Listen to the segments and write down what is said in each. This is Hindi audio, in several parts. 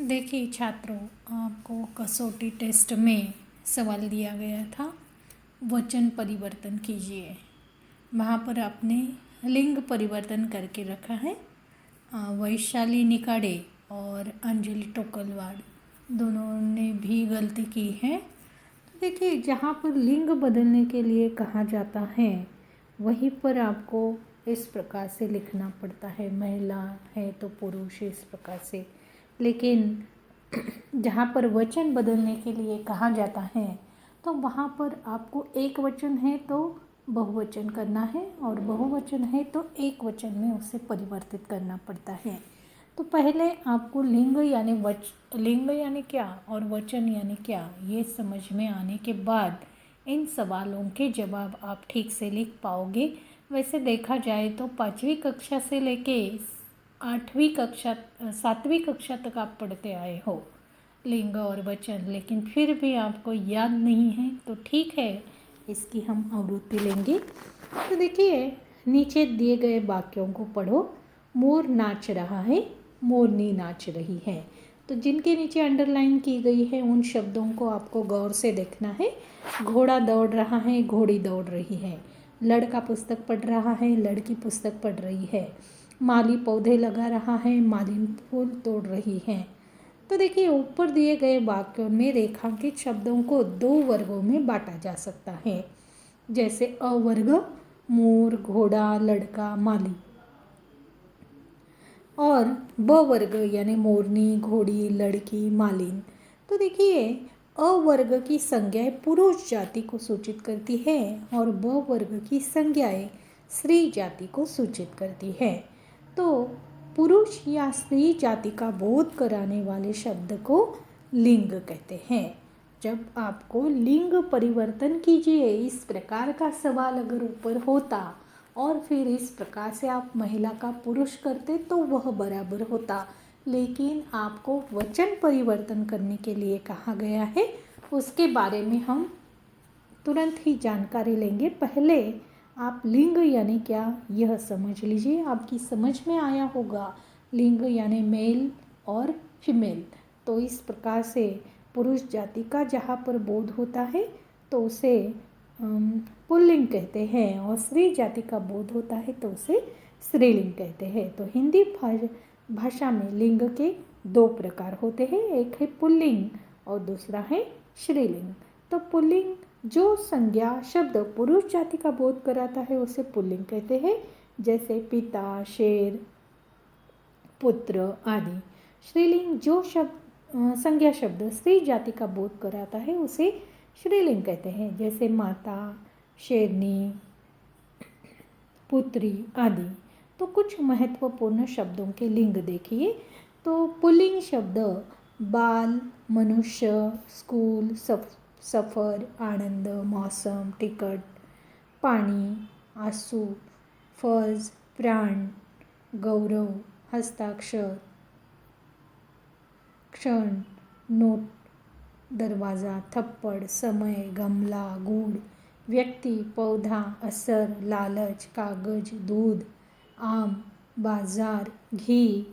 देखिए छात्रों, आपको कसौटी टेस्ट में सवाल दिया गया था, वचन परिवर्तन कीजिए। वहाँ पर आपने लिंग परिवर्तन करके रखा है। वैशाली निकाड़े और अंजलि टोकलवाड दोनों ने भी गलती की है। तो देखिए, जहाँ पर लिंग बदलने के लिए कहा जाता है वहीं पर आपको इस प्रकार से लिखना पड़ता है। महिला है तो पुरुष, इस प्रकार से। लेकिन जहाँ पर वचन बदलने के लिए कहा जाता है तो वहाँ पर आपको एक वचन है तो बहुवचन करना है और बहुवचन है तो एक वचन में उसे परिवर्तित करना पड़ता है। तो पहले आपको लिंग यानी क्या और वचन यानी क्या, ये समझ में आने के बाद इन सवालों के जवाब आप ठीक से लिख पाओगे। वैसे देखा जाए तो 5वीं कक्षा से लेके 7वीं कक्षा तक आप पढ़ते आए हो लिंग और वचन, लेकिन फिर भी आपको याद नहीं है तो ठीक है, इसकी हम आवृत्ति लेंगे। तो देखिए, नीचे दिए गए वाक्यों को पढ़ो। मोर नाच रहा है, मोरनी नाच रही है। तो जिनके नीचे अंडरलाइन की गई है उन शब्दों को आपको गौर से देखना है। घोड़ा दौड़ रहा है, घोड़ी दौड़ रही है। लड़का पुस्तक पढ़ रहा है, लड़की पुस्तक पढ़ रही है। माली पौधे लगा रहा है, मालिन फूल तोड़ रही है। तो देखिए, ऊपर दिए गए वाक्यों में रेखांकित शब्दों को 2 वर्गों में बांटा जा सकता है। जैसे अ वर्ग मोर, घोड़ा, लड़का, माली, और ब वर्ग यानी मोरनी, घोड़ी, लड़की, मालिन। तो देखिए, अ वर्ग की संज्ञाएं पुरुष जाति को सूचित करती है और ब वर्ग की संज्ञाएं स्त्री जाति को सूचित करती है। तो पुरुष या स्त्री जाति का बोध कराने वाले शब्द को लिंग कहते हैं। जब आपको लिंग परिवर्तन कीजिए इस प्रकार का सवाल अगर ऊपर होता और फिर इस प्रकार से आप महिला का पुरुष करते तो वह बराबर होता, लेकिन आपको वचन परिवर्तन करने के लिए कहा गया है। उसके बारे में हम तुरंत ही जानकारी लेंगे। पहले आप लिंग यानी क्या यह समझ लीजिए, आपकी समझ में आया होगा। लिंग यानी मेल और फीमेल। तो इस प्रकार से पुरुष जाति का जहाँ पर बोध होता है तो उसे पुल्लिंग कहते हैं और स्त्री जाति का बोध होता है तो उसे स्त्रीलिंग कहते हैं। तो हिंदी भाषा में लिंग के 2 प्रकार होते हैं, एक है पुल्लिंग और दूसरा है स्त्रीलिंग। तो पुल्लिंग जो संज्ञा शब्द पुरुष जाति का बोध कराता है उसे पुल्लिंग कहते हैं, जैसे पिता, शेर, पुत्र आदि। स्त्रीलिंग जो संज्ञा शब्द स्त्री जाति का बोध कराता है उसे स्त्रीलिंग कहते हैं, जैसे माता, शेरनी, पुत्री आदि। तो कुछ महत्वपूर्ण शब्दों के लिंग देखिए। तो पुल्लिंग शब्द बाल, मनुष्य, स्कूल, सफ़र, आनंद, मौसम, टिकट, पानी, आंसू, फर्ज, प्राण, गौरव, हस्ताक्षर, क्षण, नोट, दरवाज़ा, थप्पड़, समय, गमला, गुड़, व्यक्ति, पौधा, असर, लालच, कागज, दूध, आम, बाजार, घी,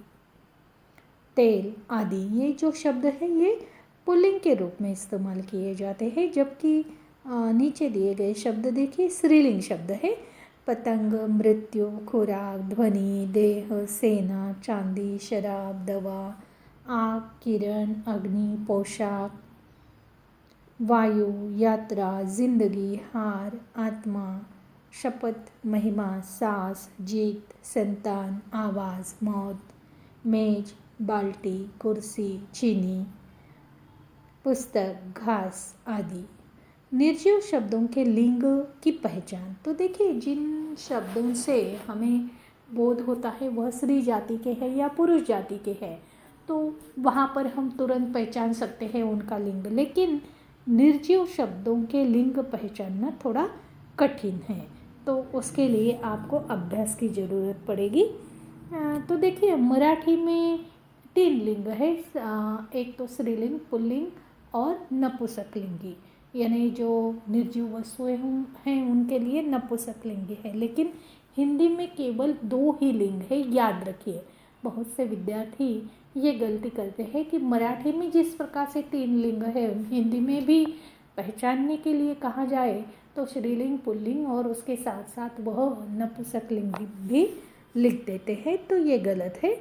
तेल आदि। ये जो शब्द है ये पुल्लिंग के रूप में इस्तेमाल किए जाते हैं, जबकि नीचे दिए गए शब्द देखिए स्त्रीलिंग शब्द है। पतंग, मृत्यु, खुराक, ध्वनि, देह, सेना, चांदी, शराब, दवा, आग, किरण, अग्नि, पोशाक, वायु, यात्रा, जिंदगी, हार, आत्मा, शपथ, महिमा, सास, जीत, संतान, आवाज़, मौत, मेज, बाल्टी, कुर्सी, चीनी, पुस्तक, घास आदि। निर्जीव शब्दों के लिंग की पहचान। तो देखिए, जिन शब्दों से हमें बोध होता है वह स्त्री जाति के हैं या पुरुष जाति के हैं तो वहाँ पर हम तुरंत पहचान सकते हैं उनका लिंग, लेकिन निर्जीव शब्दों के लिंग पहचानना थोड़ा कठिन है, तो उसके लिए आपको अभ्यास की ज़रूरत पड़ेगी। तो देखिए, मराठी में 3 लिंग है, एक तो स्त्रीलिंग, पुल्लिंग और नपुंसकलिंगी, यानी जो निर्जीव वस्तुएं हैं उनके लिए नपुंसकलिंगी है। लेकिन हिंदी में केवल 2 ही लिंग है, याद रखिए। बहुत से विद्यार्थी ये गलती करते हैं कि मराठी में जिस प्रकार से 3 लिंग है हिंदी में भी पहचानने के लिए कहा जाए तो स्त्रीलिंग पुल्लिंग और उसके साथ साथ वह नपुंसकलिंग भी लिख देते हैं, तो ये गलत है।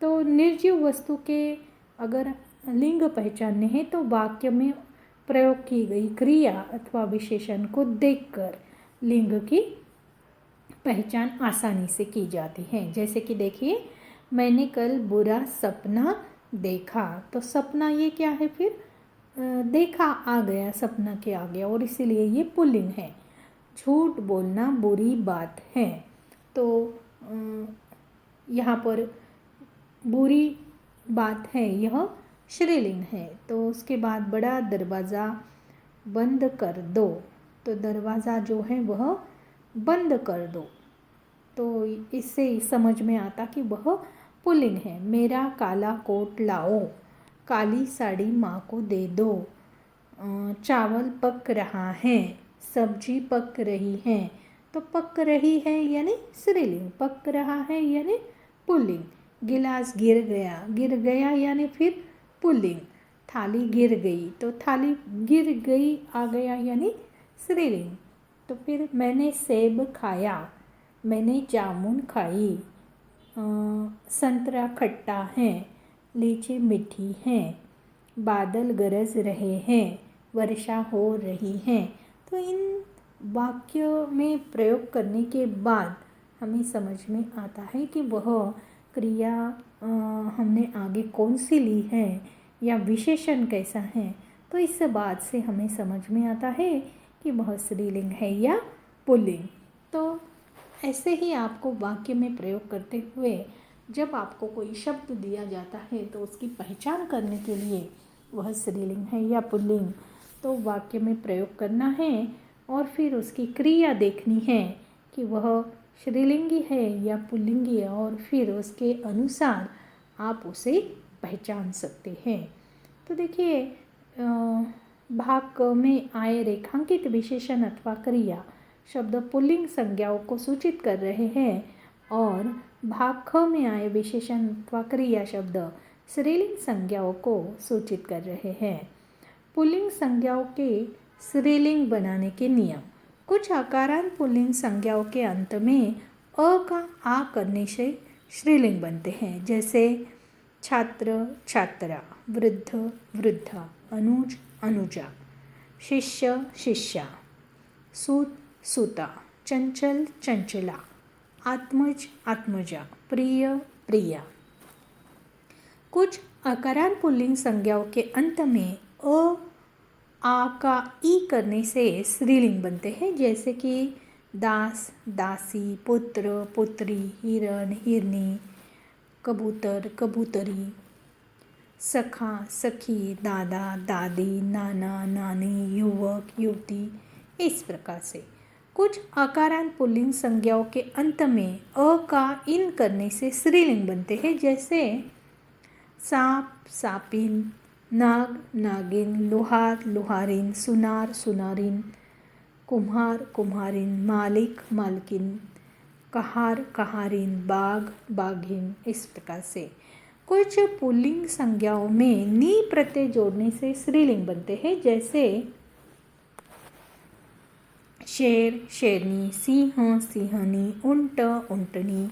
तो निर्जीव वस्तु के अगर लिंग पहचानने हैं तो वाक्य में प्रयोग की गई क्रिया अथवा विशेषण को देखकर लिंग की पहचान आसानी से की जाती है। जैसे कि देखिए, मैंने कल बुरा सपना देखा, तो सपना ये क्या है फिर देखा आ गया, सपना के आ गया और इसीलिए ये पुल्लिंग है। झूठ बोलना बुरी बात है, तो यहाँ पर बुरी बात है यह स्त्रीलिंग है। तो उसके बाद बड़ा दरवाज़ा बंद कर दो, तो दरवाज़ा जो है वह बंद कर दो, तो इससे समझ में आता कि वह पुल्लिंग है। मेरा काला कोट लाओ, काली साड़ी माँ को दे दो, चावल पक रहा है, सब्जी पक रही है, तो पक रही है यानी स्त्रीलिंग, पक रहा है यानी पुल्लिंग। गिलास गिर गया यानी फिर पुल्लिंग। थाली गिर गई, तो थाली गिर गई आ गया यानी स्त्रीलिंग। तो फिर मैंने सेब खाया, मैंने जामुन खाई, संतरा खट्टा है, लीची मीठी है, बादल गरज रहे हैं, वर्षा हो रही है। तो इन वाक्यों में प्रयोग करने के बाद हमें समझ में आता है कि वह क्रिया हमने आगे कौन सी ली है या विशेषण कैसा है। तो इस बात से हमें समझ में आता है कि वह स्त्रीलिंग है या पुल्लिंग। तो ऐसे ही आपको वाक्य में प्रयोग करते हुए जब आपको कोई शब्द दिया जाता है तो उसकी पहचान करने के लिए वह स्त्रीलिंग है या पुल्लिंग, तो वाक्य में प्रयोग करना है और फिर उसकी क्रिया देखनी है कि वह स्त्रीलिंगी है या पुल्लिंगी है, और फिर उसके अनुसार आप उसे पहचान सकते हैं। तो देखिए, भाग क में आए रेखांकित विशेषण अथवा क्रिया शब्द पुल्लिंग संज्ञाओं को सूचित कर रहे हैं और भाग ख में आए विशेषण अथवा क्रिया शब्द स्त्रीलिंग संज्ञाओं को सूचित कर रहे हैं। पुल्लिंग संज्ञाओं के स्त्रीलिंग बनाने के नियम। कुछ अकारांत पुल्लिंग संज्ञाओं के अंत में अ का आ करने से स्त्रीलिंग बनते हैं, जैसे छात्र छात्रा, वृद्ध वृद्धा, अनुज अनुजा, शिष्य शिष्या, सूत सूता, चंचल चंचला, आत्मज आत्मजा, प्रिय प्रिया। कुछ अकारांत पुल्लिंग संज्ञाओं के अंत में अ आ का ई करने से स्त्रीलिंग बनते हैं, जैसे कि दास दासी, पुत्र पुत्री, हिरण हिरनी, कबूतर कबूतरी, सखा सखी, दादा दादी, नाना नानी, युवक युवती, इस प्रकार से। कुछ अकारांत पुल्लिंग संज्ञाओं के अंत में अ का इन करने से स्त्रीलिंग बनते हैं, जैसे सांप सापिन, नाग नागिन, लोहार लोहारिन, सुनार सुनारिन, कुम्हार कुम्हारिन, मालिक मालकिन, कहार कहारिन, बाघ बाघिन, इस प्रकार से। कुछ पुल्लिंग संज्ञाओं में नी प्रत्यय जोड़ने से स्त्रीलिंग बनते हैं, जैसे शेर शेरनी, सिंह सिंहनी, ऊंट ऊंटनी,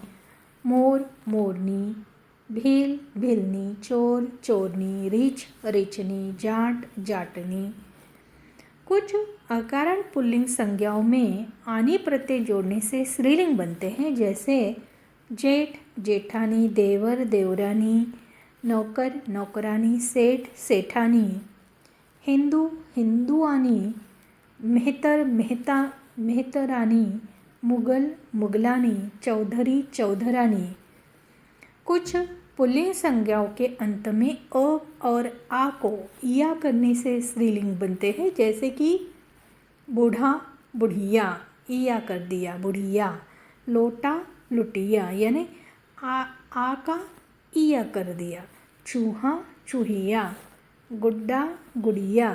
मोर मोरनी, भील भिलनी, चोर चोरनी, रीछ रीछनी, जाट जाटनी। कुछ अकारांत पुल्लिंग संज्ञाओं में आनी प्रत्यय जोड़ने से स्त्रीलिंग बनते हैं, जैसे जेठ जेठानी, देवर देवरानी, नौकर नौकरानी, सेठ सेठानी, हिंदू हिंदुआनी, मेहतर मेहता मेहतरानी, मुगल मुगलानी, चौधरी चौधरानी। कुछ पुल्लिंग संज्ञाओं के अंत में अ और आ को या करने से स्त्रीलिंग बनते हैं, जैसे कि बूढ़ा बुढ़िया, इया कर दिया बुढ़िया, लोटा लुटिया, यानी आ का इया कर दिया, चूहा चूहिया, गुड्डा गुड़िया,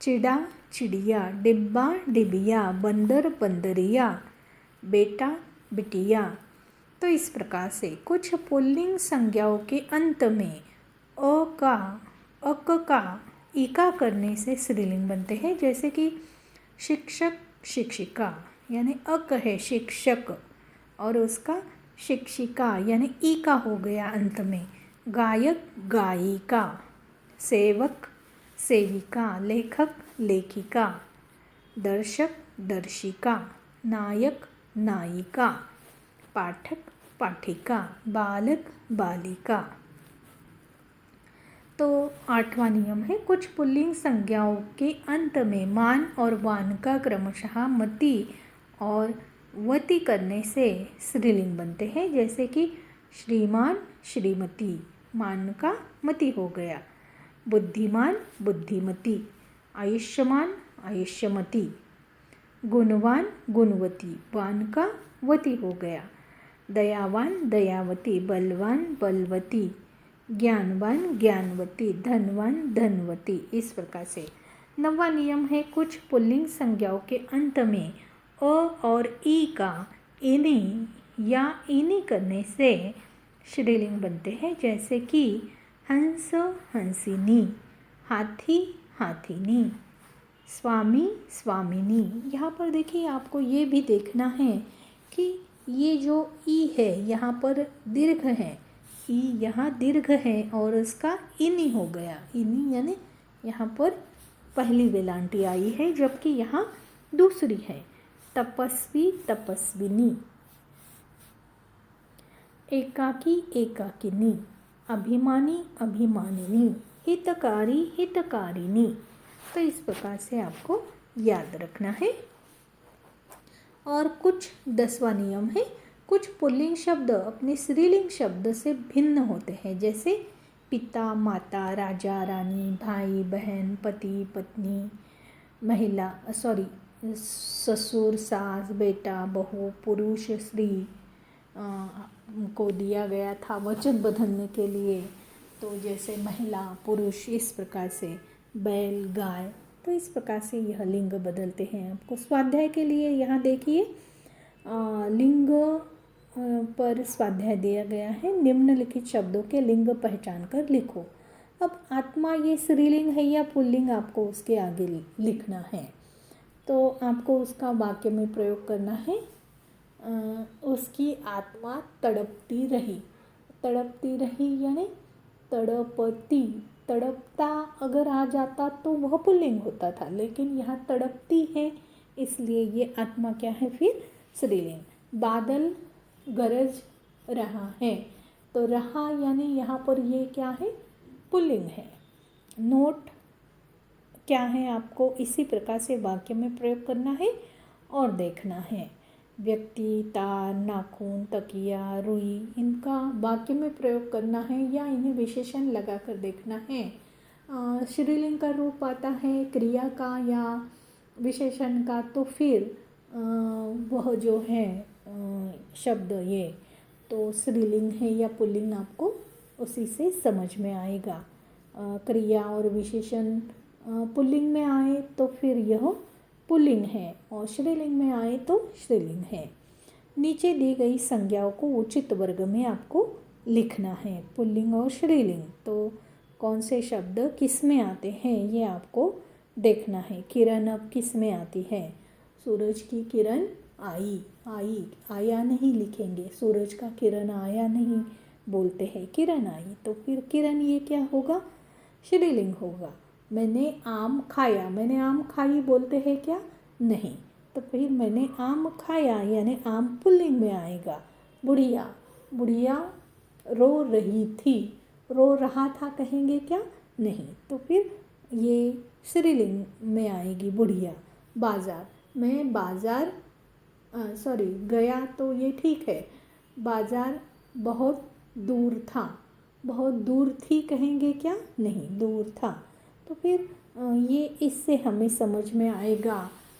चिड़ा चिड़िया, डिब्बा डिबिया, बंदर बंदरिया, बेटा बिटिया। तो इस प्रकार से कुछ पुल्लिंग संज्ञाओं के अंत में अ का अक का इका करने से स्त्रीलिंग बनते हैं। जैसे कि शिक्षक शिक्षिका यानी अक है शिक्षक और उसका शिक्षिका यानी ईका हो गया अंत में। गायक गायिका, सेवक सेविका, लेखक लेखिका, दर्शक दर्शिका, नायक नायिका, पाठक पाठिका, बालक बालिका। तो 8वां नियम है कुछ पुल्लिंग संज्ञाओं के अंत में मान और वान का क्रमशः मति और वति करने से स्त्रीलिंग बनते हैं। जैसे कि श्रीमान श्रीमती, मान का मति हो गया। बुद्धिमान बुद्धिमती, आयुष्मान आयुष्यमती, गुणवान गुणवती, वान का वती हो गया। दयावान दयावती, बलवान बलवती, ज्ञानवान ज्ञानवती, धनवान धनवती। इस प्रकार से 9वां नियम है कुछ पुल्लिंग संज्ञाओं के अंत में अ और ई का इनी या इनी करने से स्त्रीलिंग बनते हैं। जैसे कि हंस हंसिनी, हाथी हाथिनी, स्वामी स्वामिनी। यहाँ पर देखिए आपको ये भी देखना है कि ये जो ई है यहाँ पर दीर्घ है, ई यहाँ दीर्घ है और उसका इनी हो गया। इनी यानी यहाँ पर पहली वेलांटी आई है जबकि यहाँ दूसरी है। तपस्वी तपस्विनी, एकाकी एकाकिनी, अभिमानी अभिमानिनी, हितकारी हितकारिणी। तो इस प्रकार से आपको याद रखना है। और कुछ 10वां नियम है कुछ पुल्लिंग शब्द अपने स्त्रीलिंग शब्द से भिन्न होते हैं। जैसे पिता माता, राजा रानी, भाई बहन, पति पत्नी, महिला ससुर सास, बेटा बहू, पुरुष स्त्री को दिया गया था वचन बदलने के लिए। तो जैसे महिला पुरुष इस प्रकार से, बैल गाय। तो इस प्रकार से यह लिंग बदलते हैं। आपको स्वाध्याय के लिए यहाँ देखिए लिंग पर स्वाध्याय दिया गया है। निम्नलिखित शब्दों के लिंग पहचान कर लिखो। अब आत्मा ये स्त्रीलिंग है या पुल्लिंग आपको उसके आगे लिखना है। तो आपको उसका वाक्य में प्रयोग करना है। उसकी आत्मा तड़पती रही, तड़पती रही यानी तड़पती। तड़पता अगर आ जाता तो वह पुल्लिंग होता था, लेकिन यहाँ तड़पती है इसलिए ये आत्मा क्या है फिर स्त्रीलिंग। बादल गरज रहा है, तो रहा यानी यहाँ पर ये क्या है पुल्लिंग है। नोट क्या है आपको इसी प्रकार से वाक्य में प्रयोग करना है और देखना है। व्यक्ति, तार, नाखून, तकिया, रुई इनका वाक्य में प्रयोग करना है या इन्हें विशेषण लगा कर देखना है। स्त्रीलिंग का रूप आता है क्रिया का या विशेषण का, तो फिर वह जो है शब्द ये तो स्त्रीलिंग है या पुल्लिंग आपको उसी से समझ में आएगा। क्रिया और विशेषण पुल्लिंग में आए तो फिर यह पुल्लिंग है और स्त्रीलिंग में आए तो स्त्रीलिंग है। नीचे दी गई संज्ञाओं को उचित वर्ग में आपको लिखना है, पुल्लिंग और स्त्रीलिंग। तो कौन से शब्द किस में आते हैं ये आपको देखना है। किरण अब किस में आती है? सूरज की किरण आई, आई आया नहीं लिखेंगे, सूरज का किरण आया नहीं बोलते हैं, किरण आई। तो फिर किरण ये क्या होगा? स्त्रीलिंग होगा। मैंने आम खाया, मैंने आम खाई बोलते हैं क्या? नहीं। तो फिर मैंने आम खाया यानी आम पुल्लिंग में आएगा। बुढ़िया, बुढ़िया रो रही थी, रो रहा था कहेंगे क्या? नहीं। तो फिर ये स्त्रीलिंग में आएगी बुढ़िया। बाज़ार, मैं बाज़ार गया तो ये ठीक है। बाज़ार बहुत दूर था, बहुत दूर थी कहेंगे क्या? नहीं, दूर था। तो फिर ये इससे हमें समझ में आएगा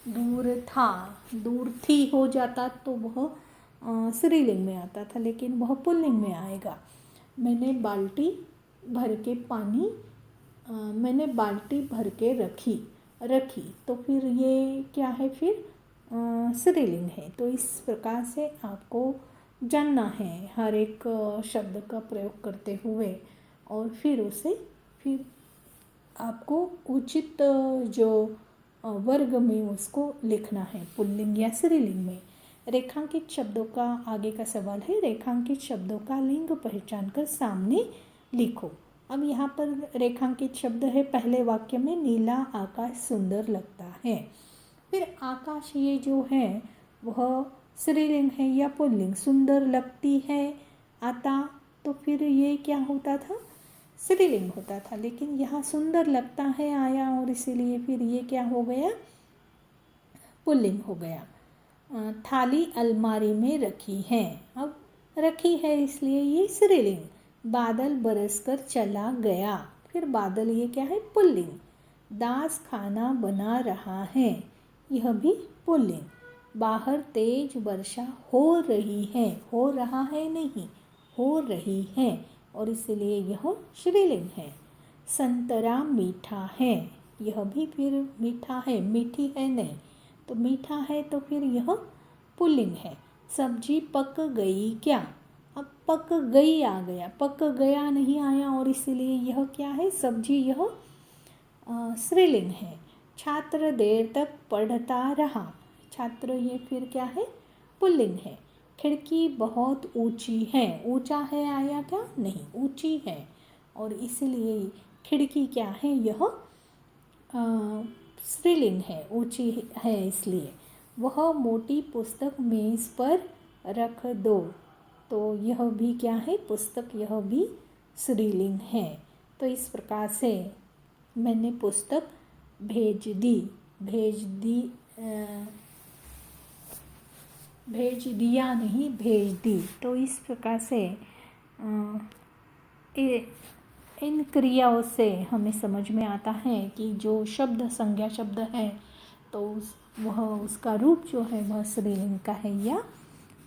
दूर था, दूर थी हो जाता तो वह स्त्रीलिंग में आता था, लेकिन वह पुल्लिंग में आएगा। मैंने बाल्टी भर के पानी मैंने बाल्टी भर के रखी, तो फिर ये क्या है? फिर स्त्रीलिंग है। तो इस प्रकार से आपको जानना है हर एक शब्द का प्रयोग करते हुए, और फिर आपको उचित जो वर्ग में उसको लिखना है, पुल्लिंग या स्त्रीलिंग में। रेखांकित शब्दों का आगे का सवाल है, रेखांकित शब्दों का लिंग पहचान कर सामने लिखो। अब यहाँ पर रेखांकित शब्द है, पहले वाक्य में नीला आकाश सुंदर लगता है। फिर आकाश ये जो है वह स्त्रीलिंग है या पुल्लिंग, सुंदर लगती है आता तो फिर ये क्या होता था, स्त्रीलिंग होता था। लेकिन यहाँ सुंदर लगता है आया और इसीलिए फिर ये क्या हो गया, पुल्लिंग हो गया। थाली अलमारी में रखी है, अब रखी है इसलिए ये स्त्रीलिंग। बादल बरसकर चला गया, फिर बादल ये क्या है, पुल्लिंग। दास खाना बना रहा है, यह भी पुल्लिंग। बाहर तेज वर्षा हो रही है, हो रहा है नहीं, हो रही है, और इसलिए यह स्त्रीलिंग है। संतरा मीठा है, यह भी फिर मीठा है, मीठी है नहीं, तो मीठा है तो फिर यह पुल्लिंग है। सब्जी पक गई क्या, अब पक गई आ गया, पक गया नहीं आया, और इसीलिए यह क्या है, सब्जी, यह स्त्रीलिंग है। छात्र देर तक पढ़ता रहा, छात्र ये फिर क्या है, पुल्लिंग है। खिड़की बहुत ऊंची है, ऊंचा है आया क्या, नहीं, ऊंची है, और इसलिए खिड़की क्या है, यह स्त्रीलिंग है, ऊंची है इसलिए। वह मोटी पुस्तक मेज पर रख दो, तो यह भी क्या है, पुस्तक, यह भी स्त्रीलिंग है। तो इस प्रकार से मैंने पुस्तक भेज दी, भेज दिया नहीं, भेज दी। तो इस प्रकार से इन क्रियाओं से हमें समझ में आता है कि जो शब्द संज्ञा शब्द है तो वह उसका रूप जो है वह स्त्रीलिंग का है या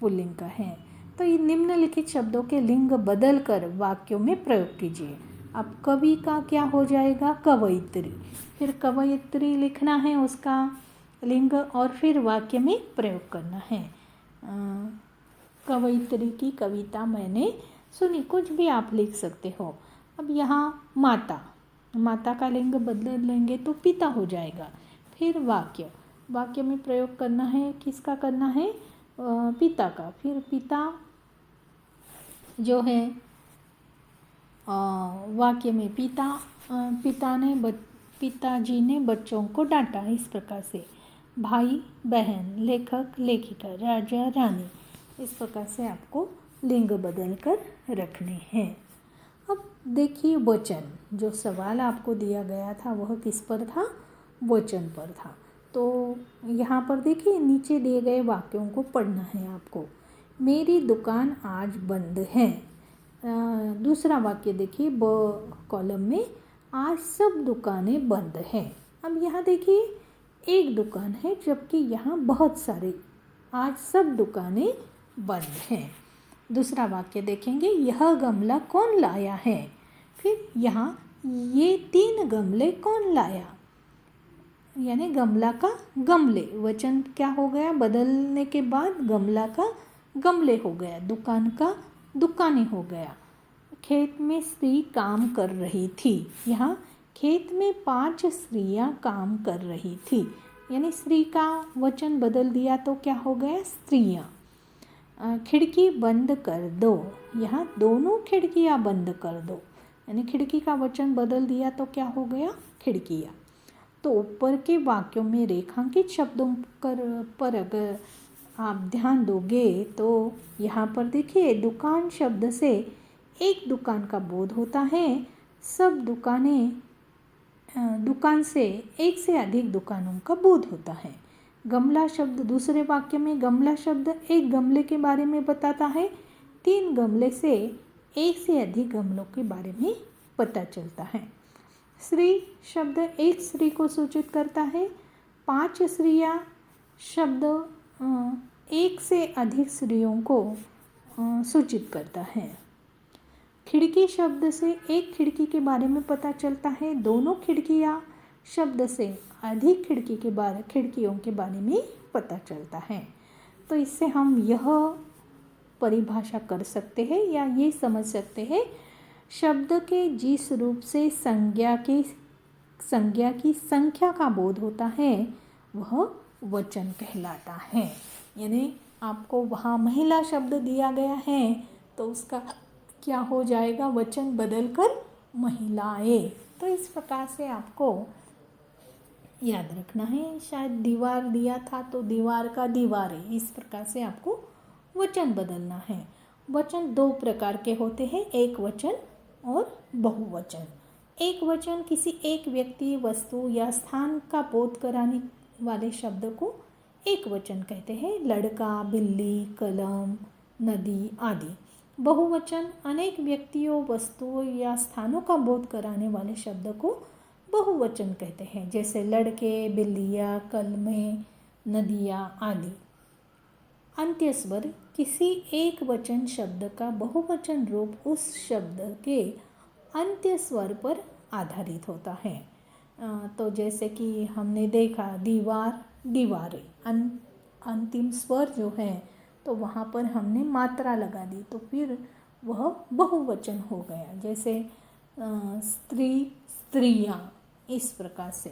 पुल्लिंग का है। तो ये निम्नलिखित शब्दों के लिंग बदल कर वाक्यों में प्रयोग कीजिए। अब कवि का क्या हो जाएगा, कवयित्री, फिर कवयित्री लिखना है उसका लिंग और फिर वाक्य में प्रयोग करना है। कवयित्री की कविता मैंने सुनी, कुछ भी आप लिख सकते हो। अब यहाँ माता, माता का लिंग बदल लेंगे तो पिता हो जाएगा। फिर वाक्य में प्रयोग करना है, किसका करना है, पिता का। फिर पिता जो है वाक्य में पिताजी ने बच्चों को डांटा, इस प्रकार से। भाई बहन, लेखक लेखिका, राजा रानी, इस प्रकार से आपको लिंग बदल कर रखने हैं। अब देखिए वचन, जो सवाल आपको दिया गया था वह किस पर था, वचन पर था। तो यहाँ पर देखिए नीचे दिए गए वाक्यों को पढ़ना है आपको। मेरी दुकान आज बंद है। दूसरा वाक्य देखिए ब कॉलम में, आज सब दुकानें बंद हैं। अब यहाँ देखिए एक दुकान है जबकि यहाँ बहुत सारे, आज सब दुकानें बंद हैं। दूसरा वाक्य देखेंगे, यह गमला कौन लाया है। फिर यहाँ ये 3 गमले कौन लाया, यानी गमला का गमले, वचन क्या हो गया, बदलने के बाद गमला का गमले हो गया, दुकान का दुकानें हो गया। खेत में स्त्री काम कर रही थी, यहाँ खेत में 5 स्त्रियाँ काम कर रही थी, यानी स्त्री का वचन बदल दिया तो क्या हो गया, स्त्रियाँ। खिड़की बंद कर दो, यहाँ दोनों खिड़कियाँ बंद कर दो, यानी खिड़की का वचन बदल दिया तो क्या हो गया, खिड़कियाँ। तो ऊपर के वाक्यों में रेखांकित शब्दों पर अगर आप ध्यान दोगे तो यहाँ पर देखिए दुकान शब्द से एक दुकान का बोध होता है, सब दुकान से एक से अधिक दुकानों का बोध होता है। गमला शब्द, दूसरे वाक्य में गमला शब्द एक गमले के बारे में बताता है, 3 गमले से एक से अधिक गमलों के बारे में पता चलता है। स्त्री शब्द एक स्त्री को सूचित करता है, 5 स्त्रियाँ शब्द एक से अधिक स्त्रियों को सूचित करता है। खिड़की शब्द से एक खिड़की के बारे में पता चलता है, दोनों खिड़कियाँ शब्द से अधिक खिड़कियों के बारे में पता चलता है। तो इससे हम यह परिभाषा कर सकते हैं या ये समझ सकते हैं, शब्द के जिस रूप से संज्ञा की संख्या का बोध होता है वह वचन कहलाता है। यानी आपको वहाँ महिला शब्द दिया गया है तो उसका क्या हो जाएगा, वचन बदलकर महिलाएं। तो इस प्रकार से आपको याद रखना है। शायद दीवार दिया था तो दीवार का दीवारें, इस प्रकार से आपको वचन बदलना है। वचन दो प्रकार के होते हैं, एक वचन और बहुवचन। एक वचन किसी एक व्यक्ति, वस्तु या स्थान का बोध कराने वाले शब्द को एक वचन कहते हैं, लड़का, बिल्ली, कलम, नदी आदि। बहुवचन अनेक व्यक्तियों, वस्तुओं या स्थानों का बोध कराने वाले शब्द को बहुवचन कहते हैं, जैसे लड़के, बिल्लियाँ, कलमें, नदियाँ आदि। अंत्य स्वर किसी एक वचन शब्द का बहुवचन रूप उस शब्द के अंत्य स्वर पर आधारित होता है। तो जैसे कि हमने देखा दीवार, दीवारें, अंतिम स्वर जो है तो वहाँ पर हमने मात्रा लगा दी तो फिर वह बहुवचन हो गया। जैसे स्त्री, स्त्रियाँ, इस प्रकार से।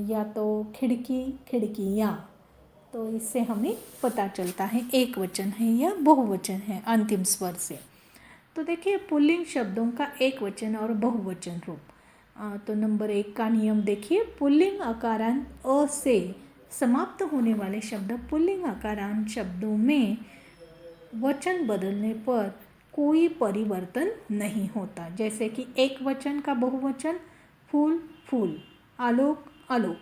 या तो खिड़की, खिड़कियाँ। तो इससे हमें पता चलता है एक वचन है या बहुवचन है अंतिम स्वर से। तो देखिए पुल्लिंग शब्दों का एक वचन और बहुवचन रूप। तो नंबर 1 का नियम देखिए, पुल्लिंग अकारांत अ से समाप्त होने वाले शब्द पुल्लिंग अकारांत शब्दों में वचन बदलने पर कोई परिवर्तन नहीं होता। जैसे कि एक वचन का बहुवचन फूल, फूल, आलोक, आलोक,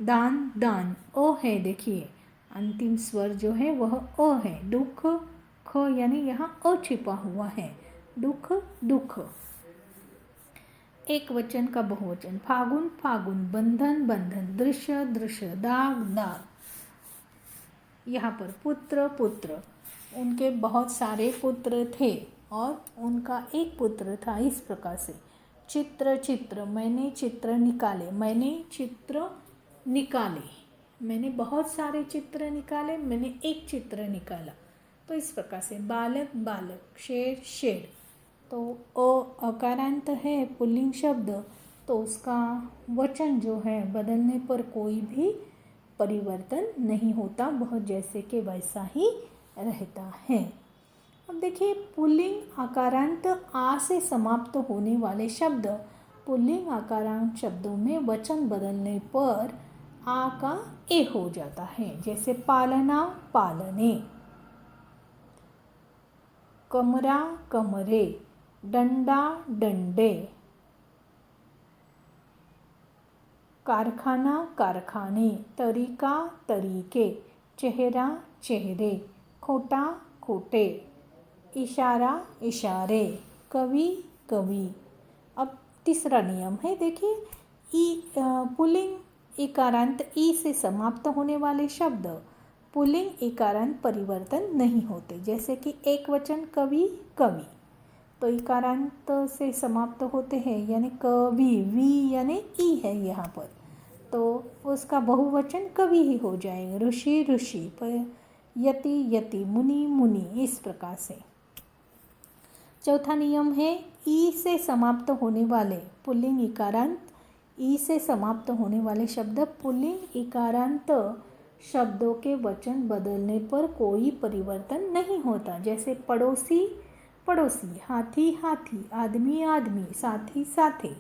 दान, दान। अ है, देखिए अंतिम स्वर जो है वह अ है। दुख, ख, यानी यहाँ अ छिपा हुआ है, दुख, दुख। एक वचन का बहुवचन फागुन, फागुन, बंधन, बंधन, दृश्य, दृश्य, दाग, दाग। यहाँ पर पुत्र, पुत्र, उनके बहुत सारे पुत्र थे और उनका एक पुत्र था, इस प्रकार से। चित्र, चित्र, मैंने चित्र निकाले, मैंने चित्र निकाले, मैंने बहुत सारे चित्र निकाले, मैंने एक चित्र निकाला। तो इस प्रकार से बालक, बालक, शेर, शेर। तो अ अकारांत है पुल्लिंग शब्द, तो उसका वचन जो है बदलने पर कोई भी परिवर्तन नहीं होता, वह जैसे कि वैसा ही रहता है। अब देखिए पुल्लिंग आकारांत आ से समाप्त होने वाले शब्द पुल्लिंग आकारांत शब्दों में वचन बदलने पर आ का ए हो जाता है। जैसे पालना, पालने, कमरा, कमरे, डंडा, डंडे, कारखाना, कारखाने, तरीका, तरीके, चेहरा, चेहरे, खोटा, खोटे, इशारा, इशारे, कवि, कवि। अब तीसरा नियम है, देखिए पुल्लिंग इकारांत ई से समाप्त होने वाले शब्द पुल्लिंग इकारांत परिवर्तन नहीं होते। जैसे कि एक वचन कवि, कवि, तो इकारांत से समाप्त होते हैं, यानी कवि, वी यानी ई है यहाँ पर, तो उसका बहुवचन कवि ही हो जाएगा। ऋषि, ऋषि, यति, यति, मुनि, मुनि, इस प्रकार से। चौथा नियम है ई से समाप्त होने वाले पुल्लिंग इकारांत, ई से समाप्त होने वाले शब्द पुल्लिंग इकारांत शब्दों के वचन बदलने पर कोई परिवर्तन नहीं होता। जैसे पड़ोसी, पड़ोसी, हाथी, हाथी, आदमी, आदमी, साथी, साथे।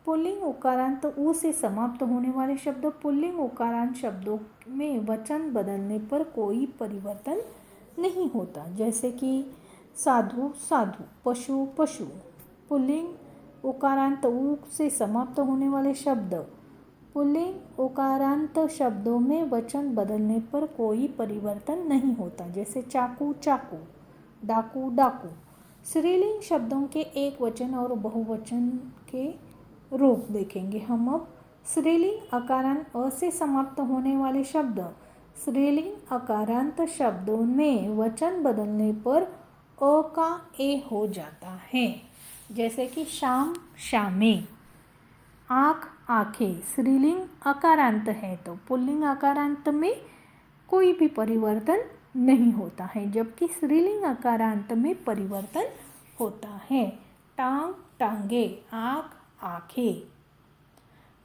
पुल्लिंग उकारांत उ से समाप्त होने वाले शब्द पुल्लिंग उकारांत शब्दों में वचन बदलने पर कोई परिवर्तन नहीं होता। जैसे कि साधु, साधु, पशु, पशु। पुल्लिंग उकारांत उ से समाप्त होने वाले शब्द पुल्लिंग उकारांत शब्दों में वचन बदलने पर कोई परिवर्तन नहीं होता। जैसे चाकू, चाकू, डाकू, डाकू। स्त्रीलिंग शब्दों के एक वचन और बहुवचन के रूप देखेंगे हम अब। स्त्रीलिंग अकारांत अ से समाप्त होने वाले शब्द स्त्रीलिंग अकारांत शब्दों में वचन बदलने पर अ का ए हो जाता है। जैसे कि शाम, शामे, आँख, आँखें। स्त्रीलिंग अकारांत है तो पुल्लिंग अकारांत में कोई भी परिवर्तन नहीं होता है, जबकि स्त्रीलिंग अकारांत में परिवर्तन होता है। टांग टांगे, आँख आँखें,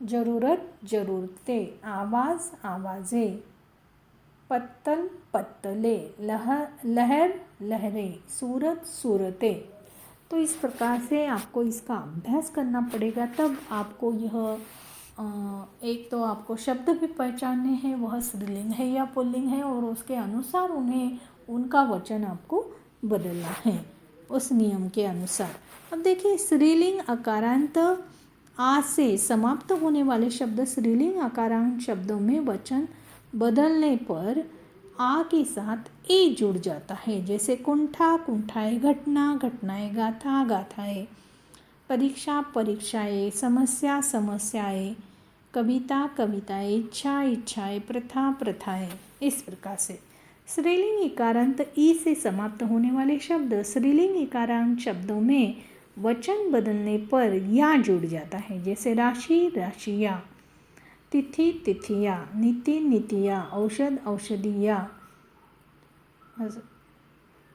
जरूरत जरूरतें, आवाज़ आवाज़ें, पत्तल पत्तले, लहर लहरें, सूरत सूरतें। तो इस प्रकार से आपको इसका अभ्यास करना पड़ेगा, तब आपको यह एक तो आपको शब्द भी पहचानने हैं वह स्त्रीलिंग है या पुल्लिंग है, और उसके अनुसार उन्हें उनका वचन आपको बदलना है उस नियम के अनुसार। अब देखिए, स्त्रीलिंग अकारांत आ से समाप्त होने वाले शब्द स्त्रीलिंग अकारांत शब्दों में वचन बदलने पर आ के साथ ए जुड़ जाता है। जैसे कुंठा कुंठाए, घटना घटनाएं, गाथा गाथाएं, परीक्षा परीक्षाएं, समस्या समस्याएं, कविता कविताएं, इच्छा इच्छाएं, प्रथा प्रथाएं। इस प्रकार से स्त्रीलिंग इकारांत ई से समाप्त होने वाले शब्द स्त्रीलिंग इकारांत शब्दों में वचन बदलने पर या जुड़ जाता है। जैसे राशि राशिया, तिथि तिथिया, नीति नीतिया, औषध औषधिया,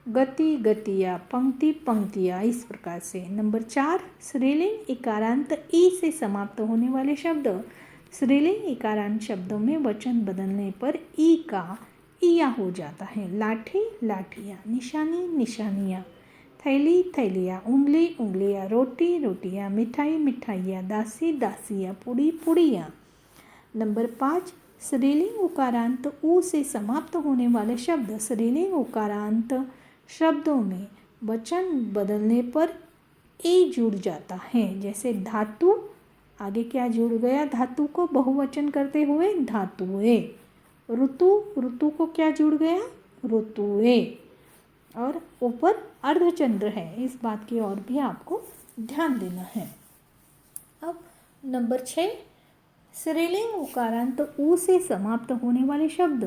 गति गतिया, पंक्ति पंक्तिया। इस प्रकार से। नंबर 4, स्त्रीलिंग इकारांत ई से समाप्त होने वाले शब्द स्त्रीलिंग इकारांत शब्दों में वचन बदलने पर ई का इया हो जाता है। लाठी लाठियाँ, निशानी निशानियाँ, थैली थैलियाँ, उंगली उंगलियाँ, रोटी रोटियाँ, मिठाई मिठाइयाँ, दासी दासियाँ, पुड़ी पुड़ियाँ। नंबर 5, स्त्रीलिंग उकारांत ऊ से समाप्त होने वाले शब्द स्त्रीलिंग उकारांत शब्दों में वचन बदलने पर ए जुड़ जाता है। जैसे धातु, आगे क्या जुड़ गया? धातु को बहुवचन करते हुए धातुए। ऋतु, ऋतु को क्या जुड़ गया? ऋतुए। और ऊपर अर्धचंद्र है, इस बात की ओर भी आपको ध्यान देना है। अब नंबर 6, स्त्रीलिंग उकारांत ऊ से समाप्त होने वाले शब्द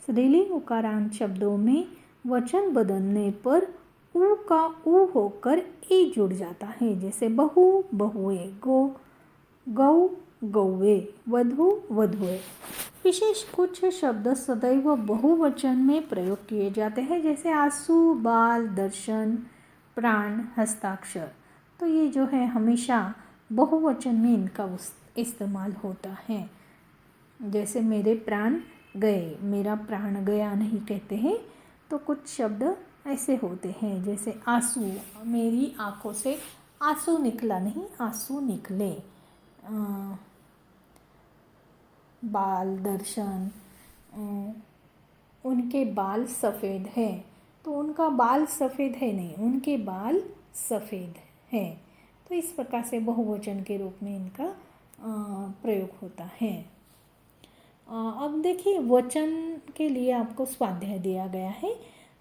स्त्रीलिंग उकारांत शब्दों में वचन बदलने पर ऊ का ऊ होकर ए जुड़ जाता है। जैसे बहु बहुए, गौ गौवे, वधु वधुए। विशेष कुछ शब्द सदैव बहुवचन में प्रयोग किए जाते हैं, जैसे आंसू, बाल, दर्शन, प्राण, हस्ताक्षर। तो ये जो है हमेशा बहुवचन में इनका इस्तेमाल होता है। जैसे मेरे प्राण गए, मेरा प्राण गया नहीं कहते हैं, तो कुछ शब्द ऐसे होते हैं। जैसे आंसू, मेरी आंखों से आंसू निकला नहीं, आंसू निकले। बाल, दर्शन, उनके बाल सफ़ेद हैं, तो उनका बाल सफ़ेद है नहीं, उनके बाल सफ़ेद हैं। तो इस प्रकार से बहुवचन के रूप में इनका प्रयोग होता है। अब देखिए, वचन के लिए आपको स्वाध्याय दिया गया है।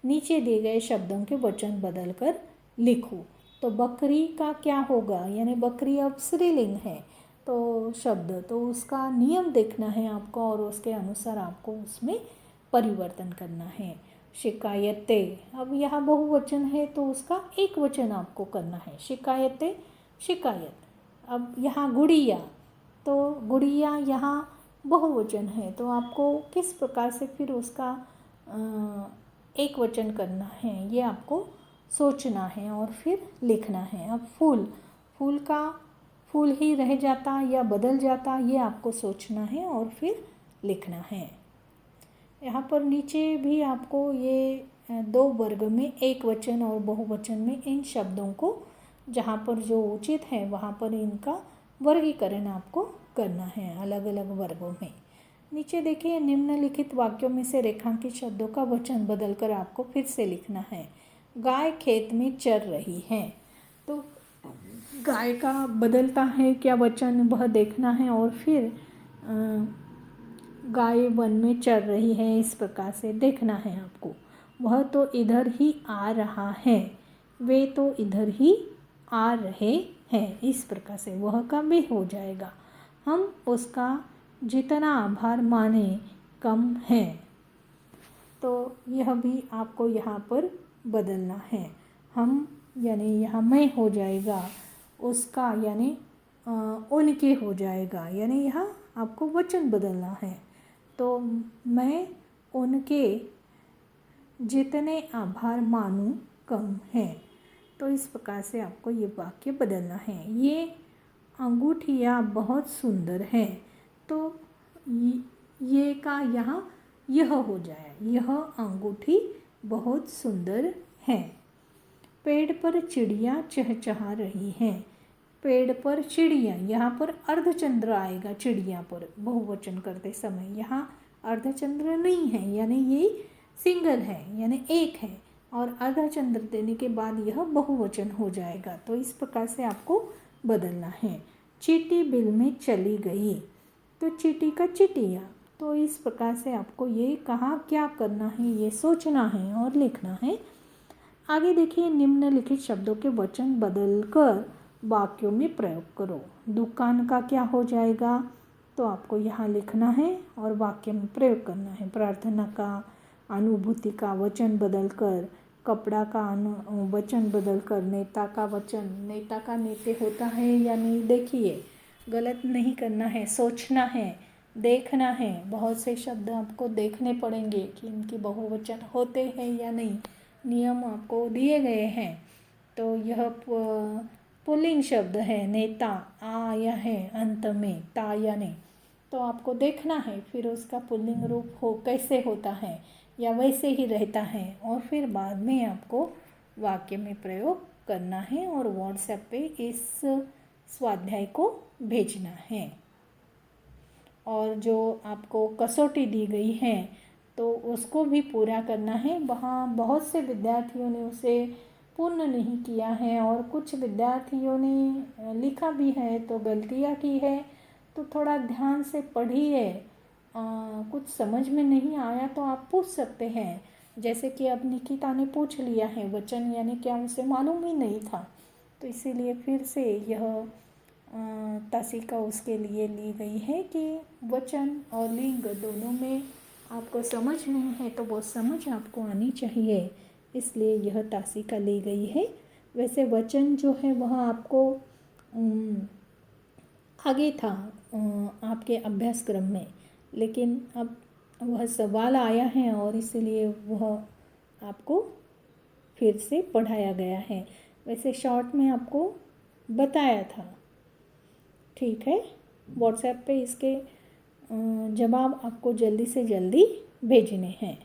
नीचे दिए गए शब्दों के वचन बदलकर लिखो। तो बकरी का क्या होगा? यानी बकरी अब स्त्रीलिंग है, तो शब्द, तो उसका नियम देखना है आपको और उसके अनुसार आपको उसमें परिवर्तन करना है। शिकायतें, अब यहाँ बहुवचन है तो उसका एक वचन आपको करना है। शिकायतें शिकायत। अब यहाँ गुड़िया, तो गुड़िया यहाँ बहुवचन है, तो आपको किस प्रकार से फिर उसका एक वचन करना है ये आपको सोचना है और फिर लिखना है। अब फूल, फूल का फूल ही रह जाता या बदल जाता, ये आपको सोचना है और फिर लिखना है। यहाँ पर नीचे भी आपको ये 2 वर्ग में एक वचन और बहुवचन में इन शब्दों को जहाँ पर जो उचित है वहाँ पर इनका वर्गीकरण आपको करना है अलग अलग वर्गों में। नीचे देखिए, निम्नलिखित वाक्यों में से रेखांकित शब्दों का वचन बदलकर आपको फिर से लिखना है। गाय खेत में चर रही है, तो गाय का बदलता है क्या वचन, वह देखना है और फिर गाय वन में चर रही है, इस प्रकार से देखना है आपको। वह तो इधर ही आ रहा है, वे तो इधर ही आ रहे हैं, इस प्रकार से वह का वे हो जाएगा। हम उसका जितना आभार माने कम है, तो यह भी आपको यहाँ पर बदलना है। हम यानी यहाँ मैं हो जाएगा, उसका यानी उनके हो जाएगा, यानी यहाँ आपको वचन बदलना है। तो मैं उनके जितने आभार मानूं कम है। तो इस प्रकार से आपको ये वाक्य बदलना है। ये अंगूठियाँ बहुत सुंदर है, तो ये का यहाँ यह हो जाए, यह अंगूठी बहुत सुंदर है। पेड़ पर चिड़िया चहचहा रही हैं। पेड़ पर चिड़िया, यहाँ पर अर्धचंद्र आएगा चिड़िया पर बहुवचन करते समय। यहाँ अर्धचंद्र नहीं है, यानी ये सिंगल है, यानी एक है, और अर्धचंद्र देने के बाद यह बहुवचन हो जाएगा। तो इस प्रकार से आपको बदलना है। चींटी बिल में चली गई, तो चींटी का चिटिया। तो इस प्रकार से आपको ये कहाँ क्या करना है ये सोचना है और लिखना है। आगे देखिए, निम्नलिखित शब्दों के वचन बदलकर वाक्यों में प्रयोग करो। दुकान का क्या हो जाएगा, तो आपको यहाँ लिखना है और वाक्य में प्रयोग करना है। प्रार्थना का अनुभूति का वचन बदलकर कपड़ा का वचन बदलकर नेता का वचन, नेता का नेते होता है या नहीं, देखिए गलत नहीं करना है, सोचना है, देखना है। बहुत से शब्द आपको देखने पड़ेंगे कि इनकी बहुवचन होते हैं या नहीं, नियम आपको दिए गए हैं। तो यह पुल्लिंग शब्द है नेता, आया है अंत में ता या नहीं, तो आपको देखना है फिर उसका पुल्लिंग रूप हो कैसे होता है या वैसे ही रहता है, और फिर बाद में आपको वाक्य में प्रयोग करना है और व्हाट्सएप पे इस स्वाध्याय को भेजना है। और जो आपको कसौटी दी गई है तो उसको भी पूरा करना है। वहाँ बहुत से विद्यार्थियों ने उसे पूर्ण नहीं किया है और कुछ विद्यार्थियों ने लिखा भी है तो गलतियाँ की है, तो थोड़ा ध्यान से पढ़िए। कुछ समझ में नहीं आया तो आप पूछ सकते हैं, जैसे कि अब निकिता ने पूछ लिया है वचन यानी क्या, उसे मालूम ही नहीं था, तो इसीलिए फिर से यह तासिका उसके लिए ली गई है कि वचन और लिंग दोनों में आपको समझ नहीं है तो वो समझ आपको आनी चाहिए, इसलिए यह तासिका ली गई है। वैसे वचन जो है वह आपको आगे था आपके अभ्यासक्रम में, लेकिन अब वह सवाल आया है और इसलिए वह आपको फिर से पढ़ाया गया है। वैसे शॉर्ट में आपको बताया था, ठीक है। व्हाट्सएप पे इसके जवाब आपको जल्दी से जल्दी भेजने हैं।